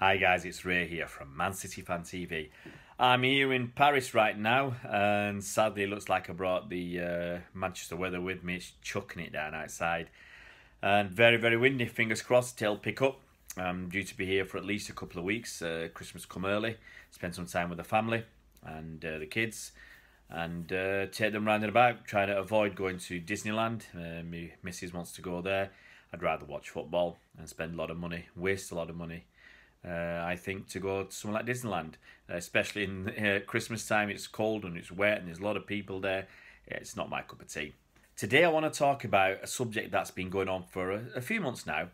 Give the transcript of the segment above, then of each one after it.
Hi guys, it's Ray here from Man City Fan TV. I'm here in Paris right now, and sadly it looks like I brought the Manchester weather with me. It's chucking it down outside, and very, very windy. Fingers crossed it'll pick up. I'm due to be here for at least a couple of weeks. Christmas come early, spend some time with the family and the kids, and take them round and about, trying to avoid going to Disneyland. My missus wants to go there. I'd rather watch football and spend a lot of money, waste a lot of money. I think to go to somewhere like Disneyland, especially in Christmas time. It's cold and it's wet and there's a lot of people there. Yeah, it's not my cup of tea. Today I want to talk about a subject that's been going on for a few months now,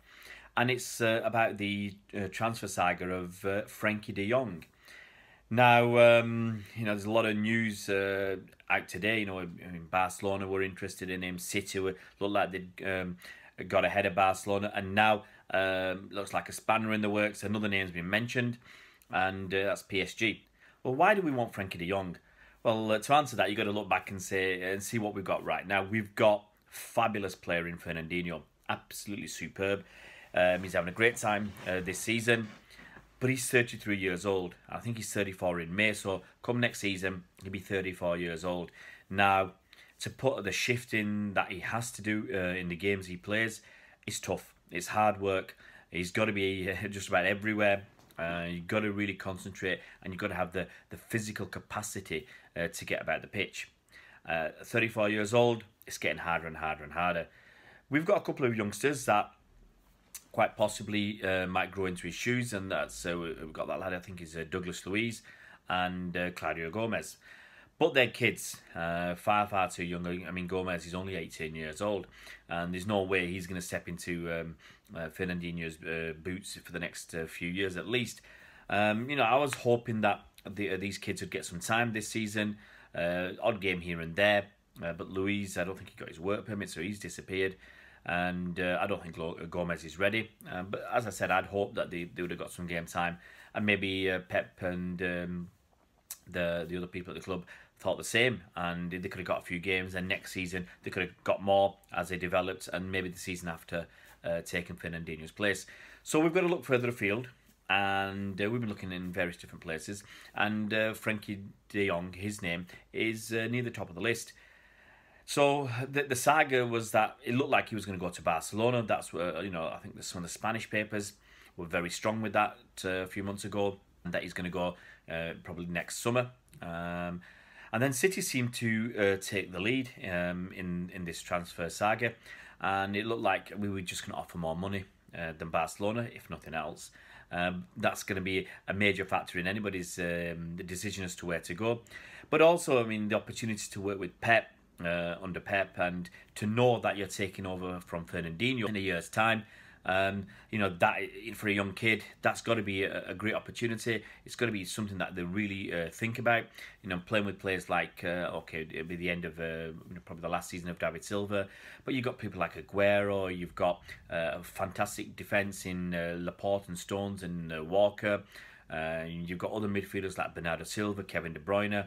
and it's about the transfer saga of Frenkie de Jong. Now, there's a lot of news out today. Barcelona were interested in him. City looked like they'd got ahead of Barcelona, and now looks like a spanner in the works. Another name's been mentioned, and that's PSG. Well, why do we want Frenkie de Jong? Well, to answer that, you've got to look back and see what we've got right now. We've got fabulous player in Fernandinho, absolutely superb. He's having a great time this season, but he's 33 years old. I think he's 34 in May, so come next season, he'll be 34 years old. Now, to put the shift in that he has to do in the games he plays, is tough. It's hard work. He's got to be just about everywhere. You've got to really concentrate, and you've got to have the physical capacity to get about the pitch. 34 years old, it's getting harder and harder and harder. We've got a couple of youngsters that quite possibly might grow into his shoes, and that's we've got that lad, I think is Douglas Luiz and Claudio Gomez. But they're kids, far too young. I mean, Gomez is only 18 years old, and there's no way he's going to step into Fernandinho's boots for the next few years at least. I was hoping that these kids would get some time this season, odd game here and there. But Luiz, I don't think he got his work permit, so he's disappeared. And I don't think Gomez is ready. But as I said, I'd hope that they would have got some game time, and maybe Pep and the other people at the club thought the same, and they could have got a few games, and next season they could have got more as they developed, and maybe the season after taking Fernandinho's place. So we've got to look further afield, and we've been looking in various different places, and Frenkie de Jong, his name, is near the top of the list. So the saga was that it looked like he was going to go to Barcelona. That's where, I think some of the Spanish papers were very strong with that a few months ago, and that he's going to go probably next summer. And then City seemed to take the lead in this transfer saga, and it looked like we were just going to offer more money than Barcelona, if nothing else. That's going to be a major factor in anybody's decision as to where to go. But also, I mean, the opportunity to work with Pep, under Pep, and to know that you're taking over from Fernandinho in a year's time. That for a young kid, that's got to be a great opportunity. It's got to be something that they really think about. Playing with players like it'll be the end of probably the last season of David Silva, but you've got people like Aguero. You've got a fantastic defence in Laporte and Stones and Walker. You've got other midfielders like Bernardo Silva, Kevin De Bruyne.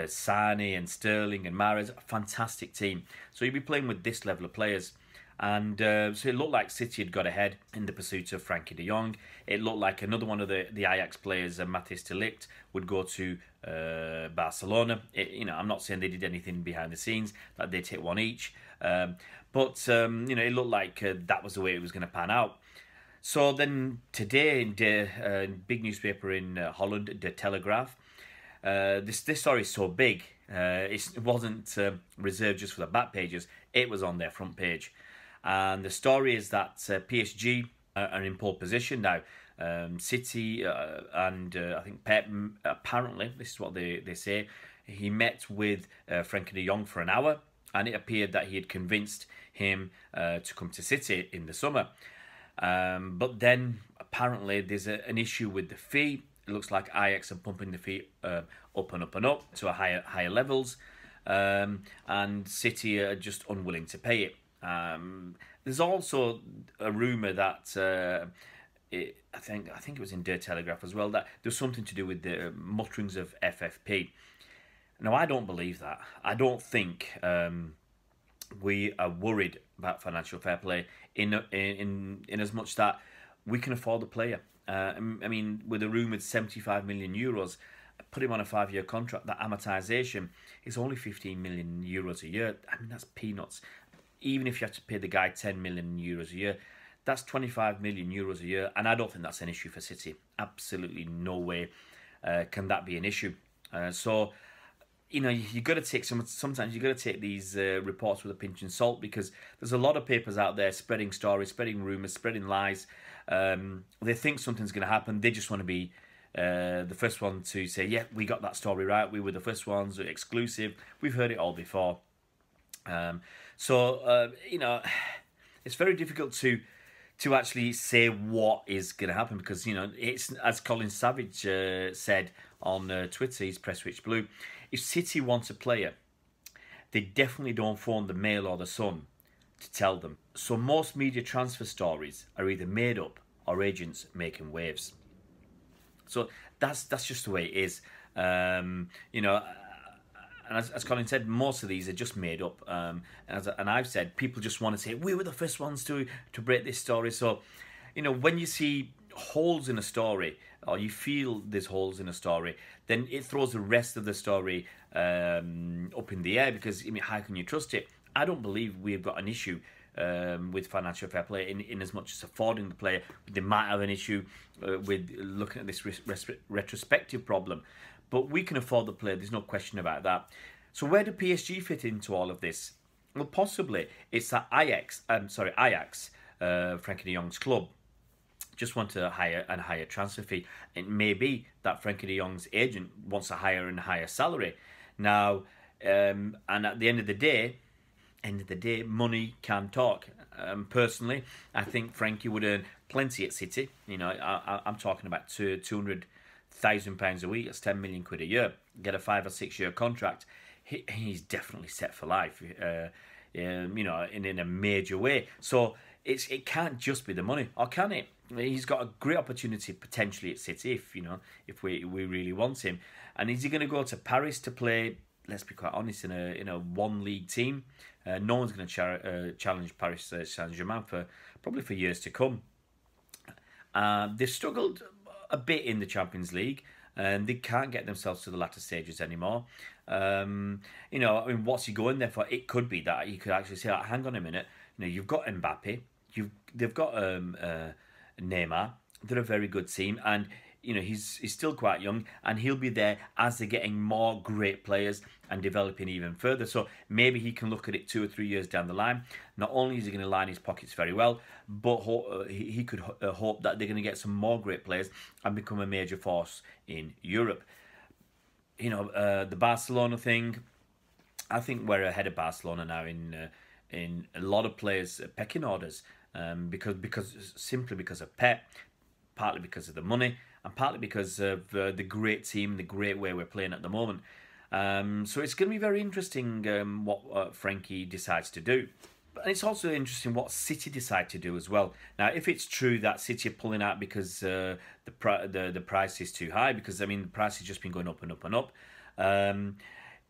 Sane and Sterling and Mahrez, a fantastic team. So you'll be playing with this level of players. And so it looked like City had got ahead in the pursuit of Frenkie de Jong. It looked like another one of the Ajax players, Matthijs de Ligt, would go to Barcelona. I'm not saying they did anything behind the scenes, that they take one each. But it looked like that was the way it was going to pan out. So then today, in the big newspaper in Holland, De Telegraaf, this story is so big, it wasn't reserved just for the back pages, it was on their front page. And the story is that PSG are in pole position now. City and I think Pep, apparently, this is what they say, he met with Frenkie de Jong for an hour, and it appeared that he had convinced him to come to City in the summer. But then apparently there's an issue with the fee. It looks like Ajax are pumping the fee up and up and up to a higher levels, and City are just unwilling to pay it. There's also a rumour that I think it was in Der Telegraph as well, that there's something to do with the mutterings of FFP. Now, I don't believe that. I don't think we are worried about financial fair play in as much that we can afford the player. I mean, with a rumoured 75 million euros, put him on a 5-year contract. That amortisation is only 15 million euros a year. I mean, that's peanuts. Even if you have to pay the guy 10 million euros a year, that's 25 million euros a year, and I don't think that's an issue for City. Absolutely no way can that be an issue. So, you know, you got to take sometimes you got to take these reports with a pinch of salt, because there's a lot of papers out there spreading stories, spreading rumours, spreading lies. They think something's going to happen. They just want to be the first one to say, yeah, we got that story right. We were the first ones, exclusive. We've heard it all before. You know, it's very difficult to actually say what is going to happen, because, you know, it's, as Colin Savage said on Twitter, he's Press Rich Blue, if City wants a player, they definitely don't phone the Mail or the Sun to tell them. So most media transfer stories are either made up or agents making waves. So that's just the way it is. You know, and as Colin said, most of these are just made up. And I've said, people just want to say, we were the first ones to break this story. So, you know, when you see holes in a story, or you feel there's holes in a story, then it throws the rest of the story up in the air, because, I mean, how can you trust it? I don't believe we've got an issue with financial fair play in as much as affording the player. They might have an issue with looking at this retrospective problem, but we can afford the player. There's no question about that. So where do PSG fit into all of this? Well, possibly it's that Ajax, Frenkie de Jong's club, just want a higher transfer fee. It may be that Frenkie de Jong's agent wants a higher salary. Now, and at the end of the day, money can talk. Personally, I think Frenkie would earn plenty at City. You know, I'm talking about £200,000 a week. That's 10 million quid a year. Get a 5 or 6 year contract. He's definitely set for life. You know, in a major way. So it can't just be the money, or can it? He's got a great opportunity potentially at City if we really want him. And is he going to go to Paris to play? Let's be quite honest, in a one league team. No one's going to challenge Paris Saint-Germain probably for years to come. They've struggled a bit in the Champions League, and they can't get themselves to the latter stages anymore. You know, I mean, what's he going there for? It could be that he could actually say, hang on a minute, you know, you've got Mbappe, they've got Neymar. They're a very good team, and you know, he's still quite young, and he'll be there as they're getting more great players and developing even further. So maybe he can look at it 2 or 3 years down the line. Not only is he going to line his pockets very well, but he could hope that they're going to get some more great players and become a major force in Europe. You know, the Barcelona thing, I think we're ahead of Barcelona now in a lot of players' pecking orders, simply because of Pep, partly because of the money, and partly because of the great team, the great way we're playing at the moment. So it's going to be very interesting what Frenkie decides to do. And it's also interesting what City decide to do as well. Now, if it's true that City are pulling out because the price is too high, because, I mean, the price has just been going up and up and up,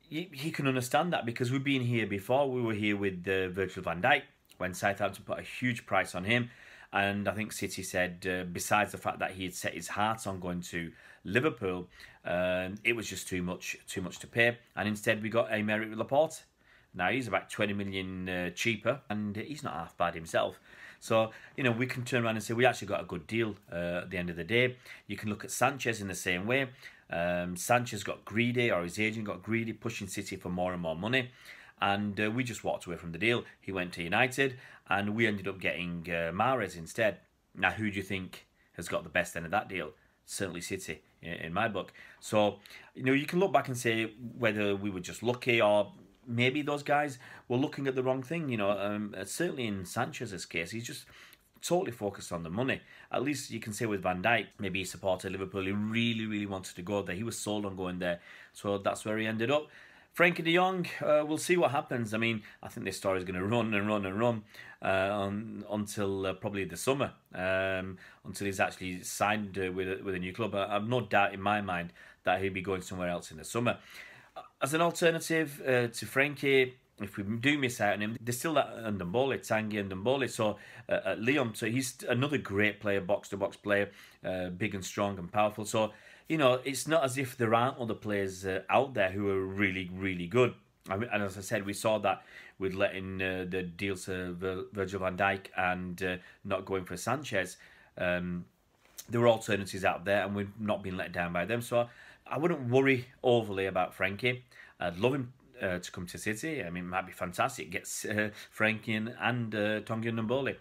he can understand that, because we've been here before. We were here with Virgil van Dijk when Southampton put a huge price on him. And I think City said, besides the fact that he had set his heart on going to Liverpool, it was just too much to pay. And instead we got Aymeric Laporte. Now he's about 20 million cheaper, and he's not half bad himself. So, you know, we can turn around and say we actually got a good deal at the end of the day. You can look at Sanchez in the same way. Sanchez got greedy, or his agent got greedy, pushing City for more and more money. And we just walked away from the deal. He went to United, and we ended up getting Mahrez instead. Now, who do you think has got the best end of that deal? Certainly City, in my book. So, you know, you can look back and say whether we were just lucky, or maybe those guys were looking at the wrong thing. You know, certainly in Sanchez's case, he's just totally focused on the money. At least you can say with Van Dijk, maybe he supported Liverpool. He really, really wanted to go there. He was sold on going there. So that's where he ended up. Frenkie de Jong, we'll see what happens. I mean, I think this story is going to run and run and run until probably the summer, until he's actually signed with a new club. I have no doubt in my mind that he'll be going somewhere else in the summer. As an alternative to Frenkie, if we do miss out on him, there's still that Ndombele, Tanguy and Ndombele. So Lyon, so he's another great player, box-to-box player, big and strong and powerful. So, you know, it's not as if there aren't other players out there who are really, really good. I mean, and as I said, we saw that with letting the deals to Virgil van Dijk and not going for Sanchez. There were alternatives out there, and we've not been let down by them. So I wouldn't worry overly about Frenkie. I'd love him to come to City. I mean, it might be fantastic. Gets Frenkie and Tanguy Ndombele.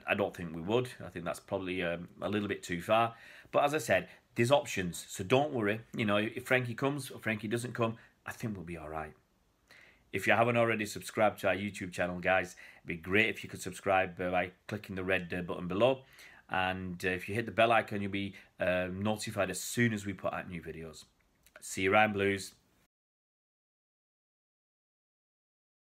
I don't think we would. I think that's probably a little bit too far. But as I said, there's options, so don't worry. You know, if Frenkie comes or Frenkie doesn't come, I think we'll be all right. If you haven't already subscribed to our YouTube channel, guys, it'd be great if you could subscribe by clicking the red button below. And if you hit the bell icon, you'll be notified as soon as we put out new videos. See you around, Blues.